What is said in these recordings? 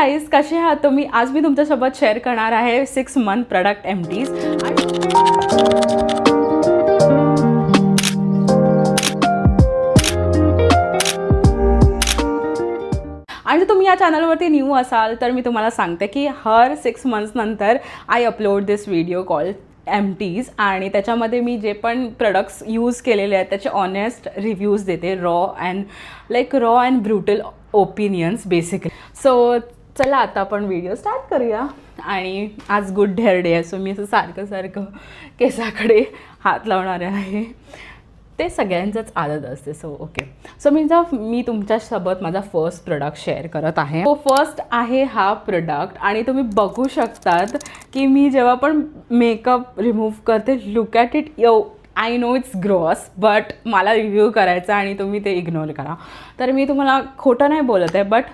Guys, कसे आहात तुम्ही? आज मी तुमच्यासोबत शेअर करणार आहे 6 मंथ प्रोडक्ट एम्प्टीज. आणि तुम्ही या चॅनलवरती न्यू असाल तर मी तुम्हाला सांगते की हर 6 मंथ्स नंतर I upload this video called empties. आणि त्याच्यामध्ये मी जे पण प्रोडक्ट्स यूज केलेले आहेत त्याचे ऑनेस्ट रिव्ह्यूज देते, raw and brutal opinions basically. So चला आता आपण व्हिडिओ स्टार्ट करूया. आणि आज गुड हेअर डे आहे, सो मी असं सारखं केसाकडे हात लावणार आहे. ते सगळ्यांचंच आदत असते. सो ओके, सो मी तुमच्यासोबत माझा फर्स्ट प्रोडक्ट शेअर करत आहे. तो फर्स्ट आहे हा प्रोडक्ट. आणि तुम्ही बघू शकतात की मी जेव्हा पण मेकअप रिमूव्ह करते, look at it. I know it's gross, but मला रिव्ह्यू करायचा आणि तुम्ही ते इग्नोर करा. तर मी तुम्हाला खोटं नाही बोलत आहे, बट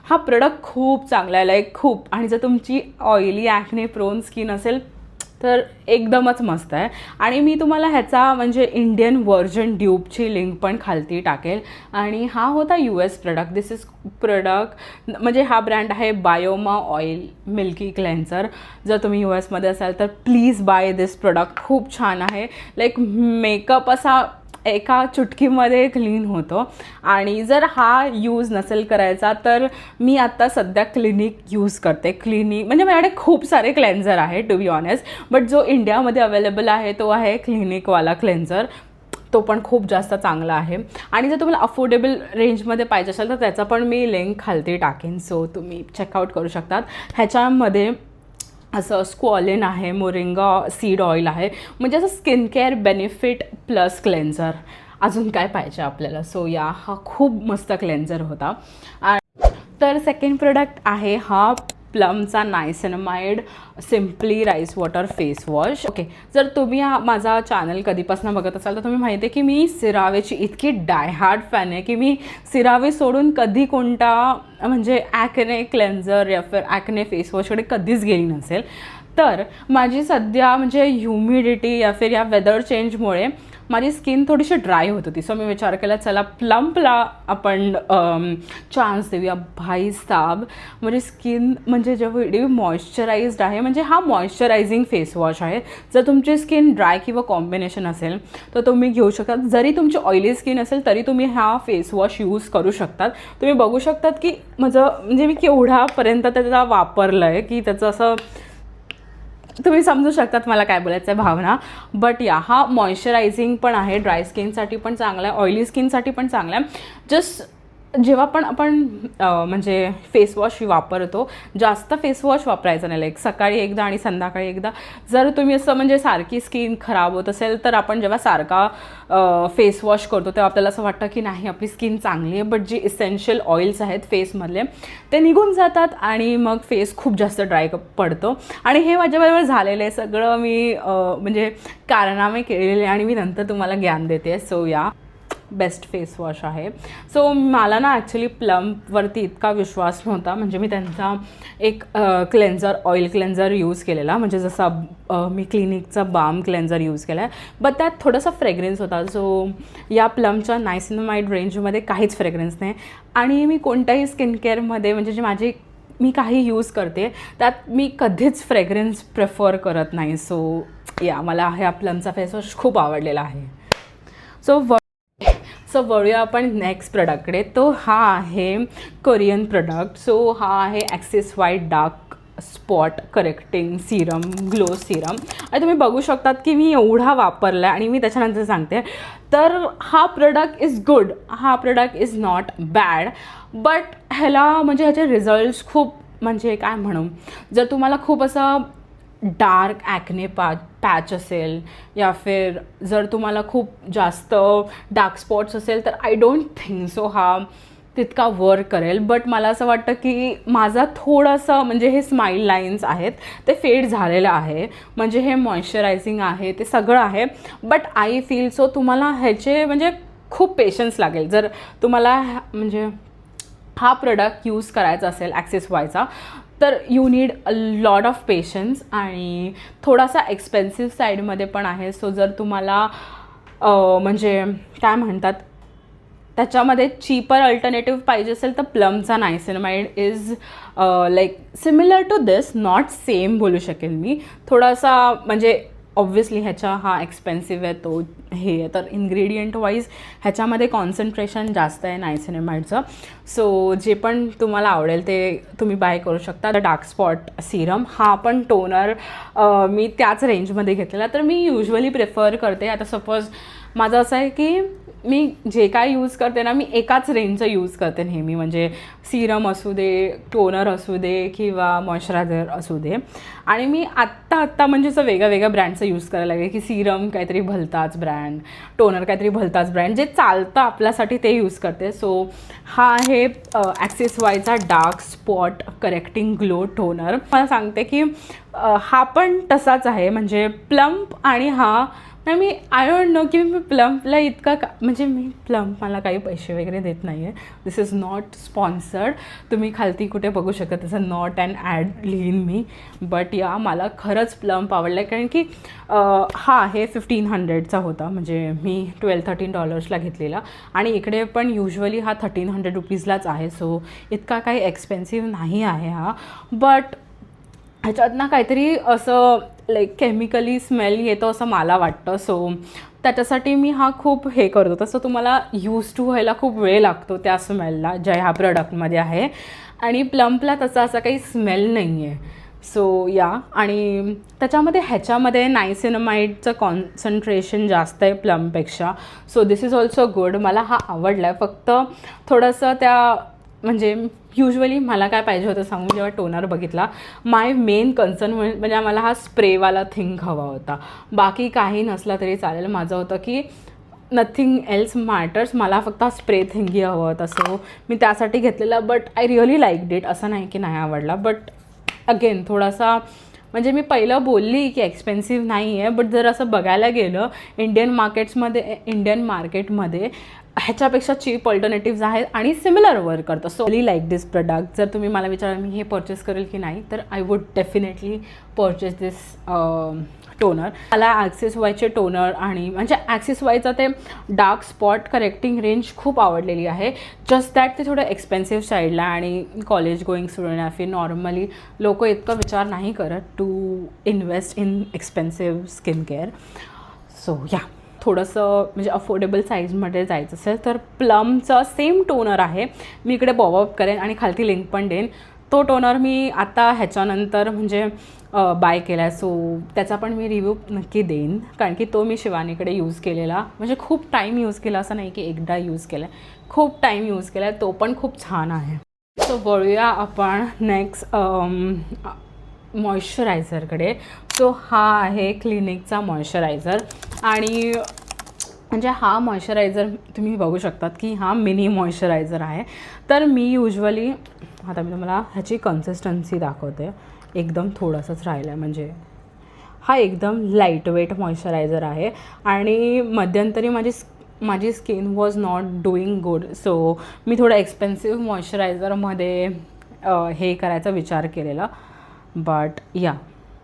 हा प्रोडक्ट खूप चांगला आहे, खूप. आणि जर तुमची ऑइली ॲक्ने प्रोन स्किन असेल तर एकदमच मस्त आहे. आणि मी तुम्हाला ह्याचा म्हणजे इंडियन व्हर्जन ड्यूबची लिंक पण खालती टाकेल. आणि हा होता US product. This is product म्हणजे हा ब्रँड आहे बायोमा ऑइल मिल्की क्लेन्झर. जर तुम्ही US असाल तर प्लीज बाय दिस प्रोडक्ट. खूप छान आहे. मेकअप असा एका चुटकीमध्ये क्लीन होतो. आणि जर हा यूज नसेल करायचा तर मी आत्ता सध्या क्लिनिक यूज करते. क्लिनिक म्हणजे माझ्याकडे खूप सारे क्लेन्झर आहे टू बी ऑनेस्ट, बट जो इंडियामध्ये अवेलेबल आहे तो आहे क्लिनिकवाला क्लेन्झर. तो पण खूप जास्त चांगला आहे. आणि जर तुम्हाला अफोर्डेबल रेंजमध्ये पाहिजे असेल तर त्याचा पण मी लिंक खालती टाकेन, सो तुम्ही चेकआउट करू शकतात. ह्याच्यामध्ये असं स्क्वॉलिन आहे, मोरिंगा सीड ऑइल आहे, म्हणजे असं स्किन केअर बेनिफिट प्लस क्लेन्झर. अजून काय पाहिजे आपल्याला. सो हा खूप मस्त क्लेन्झर होता. तर सेकंड प्रोडक्ट आहे हा प्लमचा niacinamide simply rice water face wash. Okay, जर तुम्ही माझा चॅनल कधीपासून बघत असाल तर तुम्ही माहिती आहे की मी सिरावेची इतकी डायहार्ड फॅन आहे की मी सिरावे सोडून कधी कोणता म्हणजे ॲक्ने क्लेन्झर या फिर ॲक्ने फेस वॉशकडे कधीच गेली नसेल. तर माझी सध्या म्हणजे ह्युमिडिटी या फिर या वेदर चेंजमुळे माझी स्किन थोडीशी ड्राय होत होती. सो मी विचार केला चला प्लम्पला आपण चान्स देऊया. भाई साब, म्हणजे स्किन म्हणजे जेव्हा मॉइश्चराइज्ड आहे, म्हणजे हा मॉइश्चरायझिंग फेस वॉश आहे. जर तुमची स्किन ड्राय किंवा कॉम्बिनेशन असेल तर तुम्ही घेऊ शकता. जरी तुमची ऑइली स्किन असेल तरी तुम्ही हा फेस वॉश यूज करू शकतात. तुम्ही बघू शकतात की म्हणजे मी केवढ्यापर्यंत त्याचा वापरलं आहे की त्याचं असं तुम्ही समजू शकतात मला काय बोलायचं आहे भावना. बट हा मॉइश्चरायझिंग पण आहे, ड्राय स्किनसाठी पण चांगला आहे, ऑइली स्किनसाठी पण चांगला आहे. जस्ट जेव्हा पण आपण म्हणजे फेस वॉश वापरतो, जास्त फेस वॉश वापरायचं नाही. सकाळी एकदा आणि संध्याकाळी एकदा. जर तुम्ही असं म्हणजे सारखी स्किन खराब होत असेल तर आपण जेव्हा सारखा फेस वॉश करतो तेव्हा आपल्याला असं वाटतं की नाही आपली स्किन चांगली आहे, बट जे इसेन्शियल ऑइल्स आहेत फेसमधले ते निघून जातात आणि मग फेस खूप जास्त ड्राय पडतो. आणि हे माझ्याबरोबर झालेलं आहे. सगळं मी म्हणजे कारनामे केलेले आणि मी नंतर तुम्हाला ज्ञान देते. सो बेस्ट फेस वॉश आहे. सो मला ना ॲक्च्युली प्लमवरती इतका विश्वास नव्हता. म्हणजे मी त्यांचा एक ऑइल क्लेन्झर यूज केलेला, म्हणजे जसा मी क्लिनिकचा बाम क्लेन्झर यूज केला आहे, बट त्यात थोडासा फ्रेग्रन्स होता. सो या प्लमच्या नायसिनामाइड रेंजमध्ये काहीच फ्रेग्रन्स नाही. आणि मी कोणत्याही स्किन केअरमध्ये म्हणजे जे मी काही यूज करते त्यात मी कधीच फ्रेग्रन्स प्रेफर करत नाही. सो मला ह्या प्लमचा फेस वॉश खूप आवडलेला आहे. सो वळूया आपण नेक्स्ट प्रोडक्टकडे. तो हा आहे कोरियन प्रोडक्ट. सो हा आहे axis white dark spot correcting Serum, glow Serum. आणि तुम्ही बघू शकतात की मी एवढा वापरला आहे आणि मी त्याच्यानंतर सांगते. तर हा प्रोडक्ट इज गुड, हा product is not bad, but ह्याला म्हणजे ह्याचे रिझल्ट्स खूप म्हणजे काय म्हणू, जर तुम्हाला खूप असं डार्क ॲक्ने पॅच असेल या फिर जर तुम्हाला खूप जास्त डार्क स्पॉट्स असेल तर आय डोंट थिंक सो हा तितका वर्क करेल. बट मला असं वाटतं की माझा थोडंसं म्हणजे हे स्माईल लाईन्स आहेत ते फेड झालेलं आहे, म्हणजे हे मॉइश्चरायझिंग आहे, ते सगळं आहे. बट आय फील सो तुम्हाला ह्याचे म्हणजे खूप पेशन्स लागेल. जर तुम्हाला म्हणजे हा प्रोडक्ट यूज करायचा असेल ॲक्सिस व्हायचा तर you need a lot of patience. आणि थोडासा एक्सपेन्सिव्ह साईडमध्ये पण आहे. सो जर तुम्हाला म्हणजे काय म्हणतात त्याच्यामध्ये चीपर अल्टरनेटिव्ह पाहिजे असेल तर प्लमचा niacinamide is like similar to this, not same बोलू शकेल मी, थोडासा म्हणजे ऑब्व्हियसली ह्याचा हा एक्सपेन्सिव्ह आहे तो हे आहे, तर इन्ग्रेडियंट वाईज ह्याच्यामध्ये कॉन्सन्ट्रेशन जास्त आहे नायसिनामाइडचं. सो जे पण तुम्हाला आवडेल ते तुम्ही बाय करू शकता. डार्क स्पॉट सिरम हा पण टोनर मी त्याच रेंजमध्ये घेतलेला, तर मी युजली प्रिफर करते. आता सपोज माझं असं आहे की मी जे काय यूज करते ना, मी एकाच रेंजचं यूज करते नेहमी, म्हणजे सिरम असू दे, टोनर असू दे किंवा मॉइश्चरायझर असू दे. आणि मी आत्ता म्हणजे असं वेगळ्या ब्रँडचं यूज करायला लागेल की सिरम काहीतरी भलताच ब्रँड, टोनर काहीतरी भलताच ब्रँड, जे चालतं आपल्यासाठी ते यूज करते. सो हा आहे ॲक्सिस वायचा dark spot correcting glow toner. मला सांगते की हा पण तसाच आहे, म्हणजे प्लम्प. आणि हा नाही, मी आय डोंट नो की मी प्लम्पला इतका म्हणजे मी प्लम्प मला काही पैसे वगैरे देत नाही आहे, दिस इज नॉट स्पॉन्सर्ड. तुम्ही खालती कुठे बघू शकत तसं नॉट अँड ॲड लिहीन मी, बट या मला खरंच प्लम्प आवडला आहे. कारण की हा हे 1500चा होता, म्हणजे मी $12-13 घेतलेला, आणि इकडे पण युजली हा $1300 आहे. सो इतका काही एक्सपेन्सिव्ह नाही आहे हा, बट ह्याच्यातनं काहीतरी असं लाईक केमिकली स्मेल येतो असं मला वाटतं. सो त्याच्यासाठी मी हा खूप हे करतो. तसं तुम्हाला यूज टू व्हायला खूप वेळ लागतो त्या स्मेलला ज्या ह्या प्रोडक्टमध्ये आहे, आणि प्लम्पला तसा असा काही स्मेल नाही आहे. सो या, आणि त्याच्यामध्ये ह्याच्यामध्ये नायसिनामाइडचं कॉन्सन्ट्रेशन जास्त आहे प्लमपेक्षा. So this is also good, मला हा आवडला आहे. फक्त थोडंसं त्या म्हणजे युजली मला काय पाहिजे होतं सांगू, जेव्हा टोनर बघितला माय मेन कन्सर्न म्हणजे मला हा स्प्रेवाला थिंग हवा होता, बाकी काही नसला तरी चालेल. माझं होतं की नथिंग एल्स मॅटर्स, मला फक्त स्प्रे थिंगी हवं होतं. सो मी त्यासाठी घेतलेला, but I really like it. असं नाही की नाही आवडला, बट अगेन थोडासा म्हणजे मी पहिलं बोलली की एक्सपेन्सिव्ह नाही आहे, बट जर असं बघायला गेलं इंडियन मार्केटमध्ये ह्याच्यापेक्षा चीप ऑल्टरनेटिव्ज आहेत आणि सिमिलर वर्क करतं. सो रिअली लाईक दिस प्रोडक्ट. जर तुम्ही मला विचाराल मी हे परचेस करेल की नाही, तर I would definitely purchase this toner. मला ॲक्सिस वायचे टोनर आणि म्हणजे ॲक्सिस वायचा ते डार्क स्पॉट करेक्टिंग रेंज खूप आवडलेली आहे. जस्ट दॅट ते थोडं एक्सपेन्सिव्ह साईडला, आणि कॉलेज गोईंग स्टुडंट आहे, नॉर्मली लोक इतका विचार नाही करत to invest in expensive skin care. So yeah, थोडंसं म्हणजे अफोर्डेबल साईजमध्ये जायचं असेल तर प्लमचं सेम टोनर आहे, मी इकडे पॉपअप करेन आणि खालती लिंक पण देईन. तो टोनर मी आता ह्याच्यानंतर म्हणजे बाय केला आहे, सो त्याचा पण मी रिव्ह्यू नक्की देईन. कारण की तो मी शिवानीकडे यूज केलेला, म्हणजे खूप टाईम यूज केला, असं नाही की एकदा यूज केला आहे, खूप टाईम यूज केला आहे, तो पण खूप छान आहे. सो वळूया आपण नेक्स्ट मॉइश्चरायझरकडे. सो हा आहे क्लिनिकचा मॉइश्चरायझर, आणि म्हणजे हा मॉइश्चरायझर तुम्ही बघू शकतात की हा मिनी मॉइश्चरायझर आहे. तर मी युजली आता मी तुम्हाला ह्याची कन्सिस्टन्सी दाखवते, एकदम थोडंसंच राहिलं आहे, म्हणजे हा एकदम लाईटवेट मॉइश्चरायझर आहे. आणि मध्यंतरी माझी skin was not doing good, so मी थोडं एक्सपेन्सिव्ह मॉइश्चरायझरमध्ये हे करायचा विचार केलेला. बट या,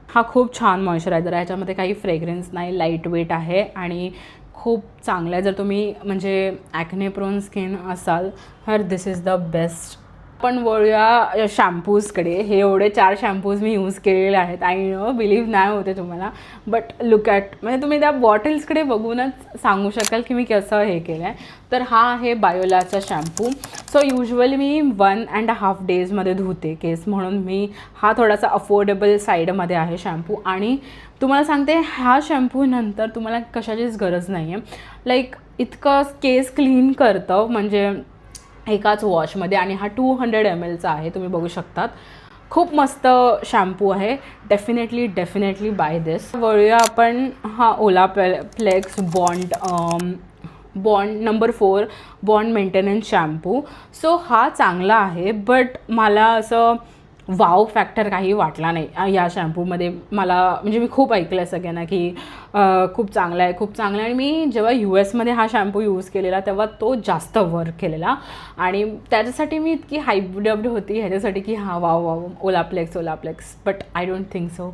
हा खूप छान मॉइश्चरायझर आहे, ह्याच्यामध्ये काही फ्रेग्रन्स नाही, लाईट वेट आहे आणि खूप चांगलं आहे. जर तुम्ही म्हणजे ॲक्ने प्रोन स्किन असाल तर दिस इज द बेस्ट. पण वळूया शॅम्पूजकडे. हे एवढे 4 शॅम्पूज मी यूज केलेले आहेत. आय नो बिलीव्ह नाही होते तुम्हाला, बट लुक ॲट, म्हणजे तुम्ही त्या बॉटल्सकडे बघूनच सांगू शकाल की मी कसं हे केलं आहे. तर हा आहे बायोलाचा शॅम्पू. सो युजली मी 1.5 डेजमध्ये धुते केस, म्हणून मी हा थोडासा अफोर्डेबल साईडमध्ये आहे शॅम्पू. आणि तुम्हाला सांगते ह्या शॅम्पूनंतर तुम्हाला कशाचीच गरज नाही आहे, लाईक इतकं केस क्लीन करतं म्हणजे एकाच वॉशमध्ये. आणि हा 200 mlचा आहे, तुम्ही बघू शकतात. खूप मस्त शॅम्पू आहे, डेफिनेटली बाय दिस. वळूया आपण हा Olaplex bond number 4 bond maintenance shampoo. So हा चांगला आहे, बट मला असं वाव फॅक्टर काही वाटला नाही या शॅम्पूमध्ये. मला म्हणजे मी खूप ऐकलं आहे सगळ्यांना की खूप चांगला आहे, आणि मी जेव्हा US मध्ये हा शॅम्पू यूज केलेला तेव्हा तो जास्त वर्क केलेला, आणि त्याच्यासाठी मी इतकी हायप्ड होती ह्याच्यासाठी की हा wow Olaplex. But I don't think so.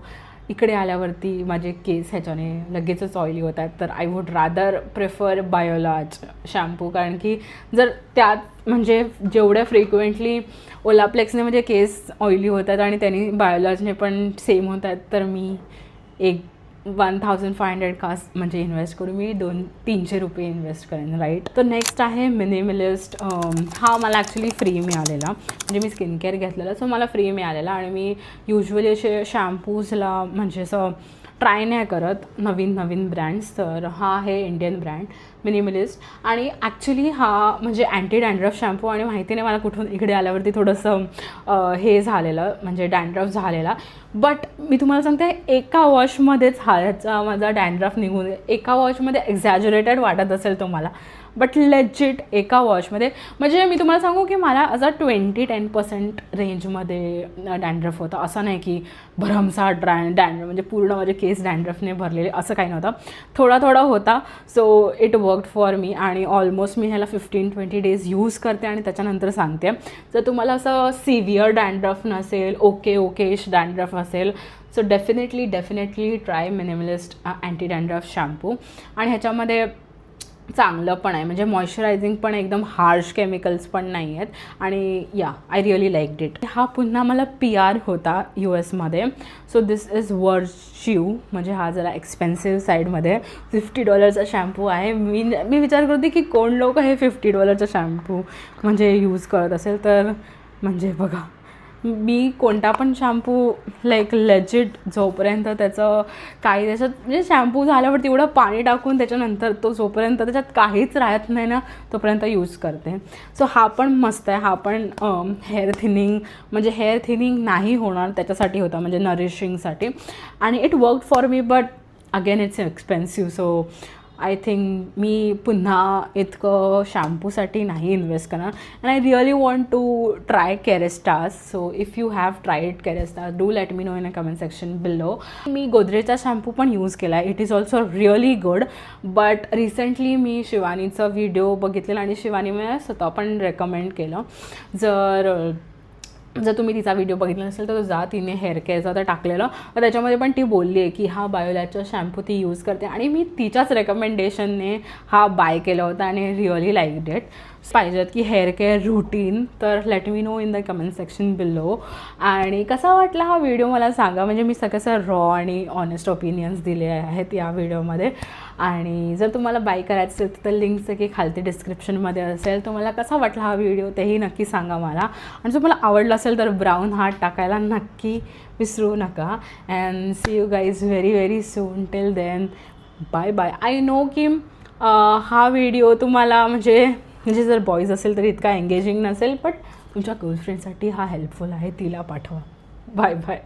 इकडे आल्यावरती माझे केस ह्याच्याने लगेचच ऑइली होत आहेत, तर I would rather prefer Biolage shampoo. कारण की जर त्यात म्हणजे जेवढ्या फ्रिक्वेंटली ओलाप्लेक्सने म्हणजे केस ऑइली होत आहेत आणि त्यांनी बायोलाजने पण सेम होत आहेत, तर मी एक 1500 का म्हणजे इन्व्हेस्ट करू, मी 200-300 रुपये इन्व्हेस्ट करेन, राईट. तर नेक्स्ट आहे मिनिमलिस्ट. हा मला ॲक्च्युली फ्री मिळालेला, म्हणजे मी स्किन केअर घेतलेला, सो मला फ्री मिळालेला. आणि मी युजली असे शॅम्पूजला म्हणजे असं ट्राय नाही करत नवीन ब्रँड्स. तर हा आहे इंडियन ब्रँड मिनिमलिस्ट. आणि ॲक्च्युली हा म्हणजे अँटी डॅन्ड्रफ शॅम्पू, आणि माहिती नाही मला कुठून इकडे आल्यावरती थोडंसं हे झालेलं म्हणजे डॅन्ड्रफ झालेला. बट मी तुम्हाला सांगते एका वॉशमध्येच ह्याचा माझा डॅन्ड्रफ निघून, एका वॉशमध्ये एक्झॅज्युरेटेड वाटत असेल तुम्हाला, बट लेजिट एका वॉशमध्ये. म्हणजे मी तुम्हाला सांगू की मला असा 20-10% रेंजमध्ये डॅन्ड्रफ होता. असं नाही की भरमसाठ डॅन्ड्रफ म्हणजे पूर्ण माझे केस डॅन्ड्रफने भरलेले, असं काही नव्हतं, थोडा होता. So it worked for me. आणि ऑलमोस्ट मी ह्याला 15-20 डेज यूज करते आणि त्याच्यानंतर सांगते. जर तुम्हाला असं सिव्हिअर डॅन्ड्रफ नसेल, ओकेश डॅन्ड्रफ असेल, so definitely try minimalist anti dandruff shampoo. आणि ह्याच्यामध्ये चांगलं पण आहे, म्हणजे मॉइश्चरायझिंग पण, एकदम हार्श केमिकल्स पण नाही आहेत. आणि आय रिअली लाईक्ड इट. हा पुन्हा मला PR होता US मध्ये. सो दिस इज वर्च्यू, म्हणजे हा जरा एक्सपेन्सिव्ह साईडमध्ये $50चा शॅम्पू आहे. मी विचार करते की कोण लोक हे $50चा शॅम्पू म्हणजे यूज करत असेल. तर म्हणजे बघा, मी कोणता पण शॅम्पू लाईक लेजिट जोपर्यंत त्याचं काही त्याच्यात म्हणजे शॅम्पू झाल्यावरती एवढं पाणी टाकून त्याच्यानंतर तो जोपर्यंत त्याच्यात काहीच राहत नाही ना तोपर्यंत यूज करते. सो हा पण मस्त आहे. हा पण हेअर थिनिंग म्हणजे हेअर थिनिंग नाही होणार त्याच्यासाठी होता, म्हणजे नरिशिंगसाठी. आणि it work for me, but again it's expensive. So I think मी पुन्हा इतकं शॅम्पूसाठी नाही इन्व्हेस्ट करणार. And I really want to try Kerastase. So if you have tried Kerastase, do let me know in a comment section below. मी गोदरेजचा shampoo पण use केला आहे. It is also really good. But recently me शिवानीचा video बघितलेला आणि शिवानी मला स्वतः पण रेकमेंड केलं. जर तुम्ही तिचा व्हिडिओ बघितला नसेल तर जा, तिने हेअर केअरचा तर टाकलेलं, तर त्याच्यामध्ये पण ती बोलली आहे की हा बायोलॅजचा शॅम्पू ती यूज करते. आणि मी तिच्याच रेकमेंडेशनने हा बाय केला होता आणि रिअली लाईक्ड इट. पाहिजेत की हेअर केअर रूटीन, तर late me know in the comment section below. आणि कसा वाटला हा व्हिडिओ मला सांगा, म्हणजे मी सगळं रॉ आणि ऑनेस्ट ओपिनियन्स दिले आहेत या व्हिडिओमध्ये. आणि जर तुम्हाला बाय करायचं असेल तर लिंक सगळी खालती डिस्क्रिप्शनमध्ये असेल. तुम्हाला कसा वाटला हा व्हिडिओ तेही नक्की सांगा मला. आणि जर मला आवडला असेल तर ब्राऊन हार्ट टाकायला नक्की विसरू नका. And see you guys very soon. Till then bye. I know की हा व्हिडिओ तुम्हाला म्हणजे जर बॉईज असेल तर इतका एंगेजिंग नसेल, बट तुमच्या गर्लफ्रेंडसाठी हा हेल्पफुल आहे, तिला पाठवा. बाय.